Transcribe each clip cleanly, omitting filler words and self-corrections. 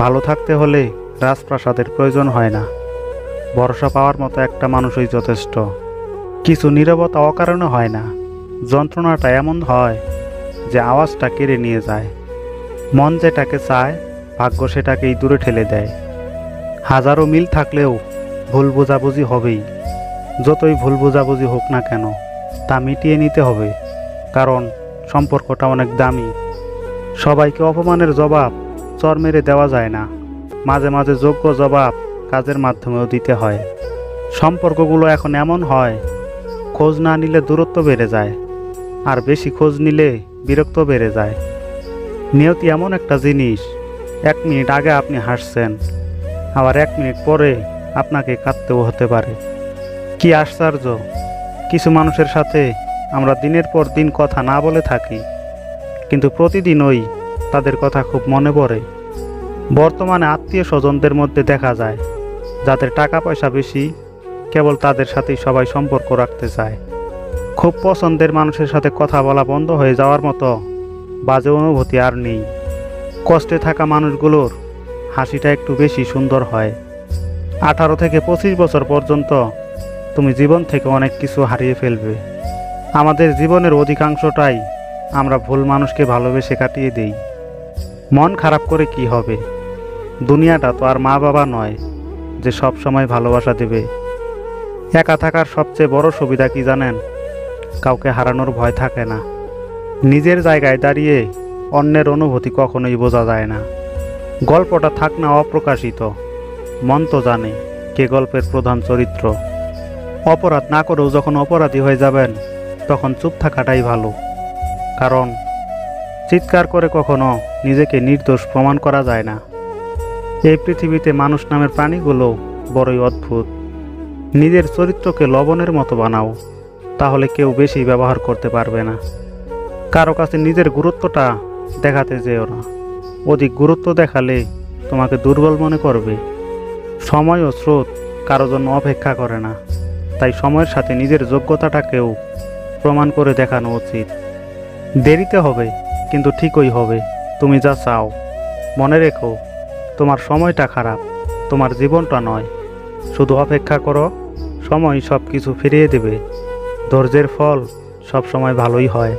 ভালো থাকতে হলে রাজপ্রাসাদের প্রয়োজন হয় না, ভরসা পাওয়ার মতো একটা মানুষই যথেষ্ট। কিছু নীরবতা অকারণে হয় না, যন্ত্রণাটা এমন হয় যে আওয়াজটা কেড়ে নিয়ে যায়। মন যেটাকে চায় ভাগ্য সেটাকেই দূরে ঠেলে দেয়। হাজারো মিল থাকলেও ভুল বোঝাবুঝি হবেই। যতই ভুল বোঝাবুঝি হোক না কেন তা মিটিয়ে নিতে হবে, কারণ সম্পর্কটা অনেক দামি। সবাইকে অপমানের জবাব চর মেরে দেওয়া যায় না, মাঝে মাঝে যোগ্য জবাব কাজের মাধ্যমেও দিতে হয়। সম্পর্কগুলো এখন এমন হয়, খোঁজ না নিলে দূরত্ব বেড়ে যায়, আর বেশি খোঁজ নিলে বিরক্ত বেড়ে যায়। নিয়তি এমন একটা জিনিস, 1 মিনিট আগে আপনি হাসছেন, আবার 1 মিনিট পরে আপনাকে কাঁদতেও হতে পারে। কি আশ্চর্য, কিছু মানুষের সাথে আমরা দিনের পর দিন কথা না বলে থাকি, কিন্তু প্রতিদিনই তাদের কথা খুব মনে পড়ে। বর্তমানে আত্মীয় স্বজনদের মধ্যে দেখা যায় যাদের টাকা পয়সা বেশি, কেবল তাদের সাথেই সবাই সম্পর্ক রাখতে চায়। খুব পছন্দের মানুষের সাথে কথা বলা বন্ধ হয়ে যাওয়ার মতো বাজে অনুভূতি আর নেই। কষ্টে থাকা মানুষগুলোর হাসিটা একটু বেশি সুন্দর হয়। 18 থেকে 25 বছর পর্যন্ত তুমি জীবন থেকে অনেক কিছু হারিয়ে ফেলবে। আমাদের জীবনের অধিকাংশটাই আমরা ভুল মানুষকে ভালোবেসে কাটিয়ে দেই। মন খারাপ করে কি হবে? দুনিয়াটা তো আর মা বাবা নয় যে সব সময় ভালোবাসা দেবে। একা থাকার সবচেয়ে বড় সুবিধা কি জানেন? কাউকে হারানোর ভয় থাকে না। নিজের জায়গায় দাঁড়িয়ে অন্যের অনুভূতি কখনোই বোঝা যায় না। গল্পটা থাক না অপ্রকাশিত, মন তো জানে কে গল্পের প্রধান চরিত্র। অপরাধ না করেও যখন অপরাধী হয়ে যাবেন তখন চুপ থাকাটাই ভালো, কারণ চিৎকার করে কখনো নিজেকে নির্দোষ প্রমাণ করা যায় না। এই পৃথিবীতে মানুষ নামের প্রাণীগুলো বড়ই অদ্ভুত। নিজের চরিত্রকে লবণের মতো বানাও, তাহলে কেউ বেশি ব্যবহার করতে পারবে না। কারো কাছে নিজের গুরুত্বটা দেখাতে যেও না, অধিক গুরুত্ব দেখালে তোমাকে দুর্বল মনে করবে। সময় ও স্রোত কারো জন্য অপেক্ষা করে না, তাই সময়ের সাথে নিজের যোগ্যতাটাকেও প্রমাণ করে দেখানো উচিত। দেরিতে হবে, কিন্তু ঠিকই হবে তুমি যা চাও। মনে রেখো, তোমার সময়টা খারাপ, তোমার জীবনটা নয়। শুধু অপেক্ষা করো, সময় সব কিছু ফিরিয়ে দেবে। ধৈর্যের ফল সব সময় ভালোই হয়।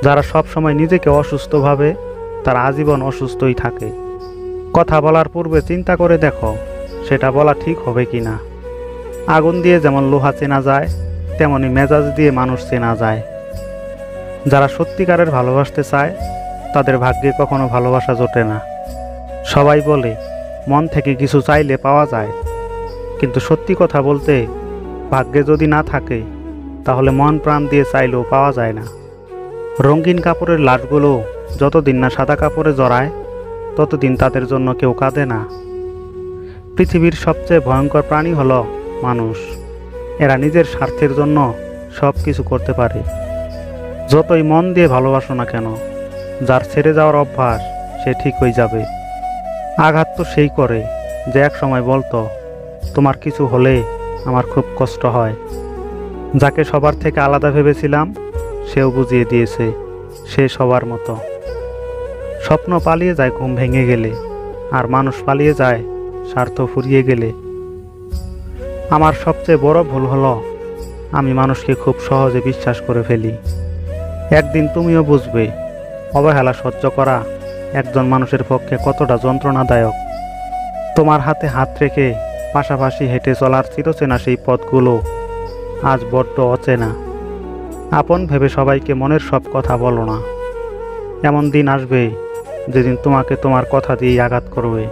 যারা সব সময় নিজেকে অসুস্থ ভাবে তারা আজীবন অসুস্থই থাকে। কথা বলার পূর্বে চিন্তা করে দেখো সেটা বলা ঠিক হবে কি না। আগুন দিয়ে যেমন লোহা চেনা যায়, তেমনি মেজাজ দিয়ে মানুষ চেনা যায়। যারা সত্যিকারের ভালোবাসতে চায় তাদের ভাগ্যে কখনো ভালোবাসা জোটে না। সবাই বলে মন থেকে কিছু চাইলে পাওয়া যায়, কিন্তু সত্যি কথা বলতে ভাগ্যে যদি না থাকে তাহলে মন প্রাণ দিয়ে চাইলেও পাওয়া যায় না। রঙিন কাপড়ের লাটগুলো যতদিন না সাদা কাপড়ে জড়ায় ততদিন তাদের জন্য কেউ কাঁদে না। পৃথিবীর সবচেয়ে ভয়ঙ্কর প্রাণী হলো মানুষ। এরা নিজের স্বার্থের জন্য সব কিছু করতে পারে। যতই মন দিয়ে ভালোবাসো না কেন, যার ছেড়ে যাওয়ার অভ্যাস সে ঠিক হয়ে যাবে। আঘাত তো সেই করে যে এক সময় বলতো তোমার কিছু হলে আমার খুব কষ্ট হয়। যাকে সবার থেকে আলাদা ভেবেছিলাম সেও বুঝিয়ে দিয়েছে সে সবার মতো। স্বপ্ন পালিয়ে যায় ঘুম ভেঙে গেলে, আর মানুষ পালিয়ে যায় স্বার্থ ফুরিয়ে গেলে। আমার সবচেয়ে বড় ভুল হলো আমি মানুষকে খুব সহজে বিশ্বাস করে ফেলি। একদিন তুমিও বুঝবে অবহেলা সহ্য করা একজন মানুষের পক্ষে কতটা যন্ত্রণাদায়ক। তোমার হাতে হাত রেখে পাশাপাশি হেঁটে চলার চিরচেনা সেই পথগুলো আজ বড্ড অচেনা। আপন ভেবে সবাইকে মনের সব কথা বলো না। এমন দিন আসবে যেদিন তোমাকে তোমার কথা দিয়েই আঘাত করবে।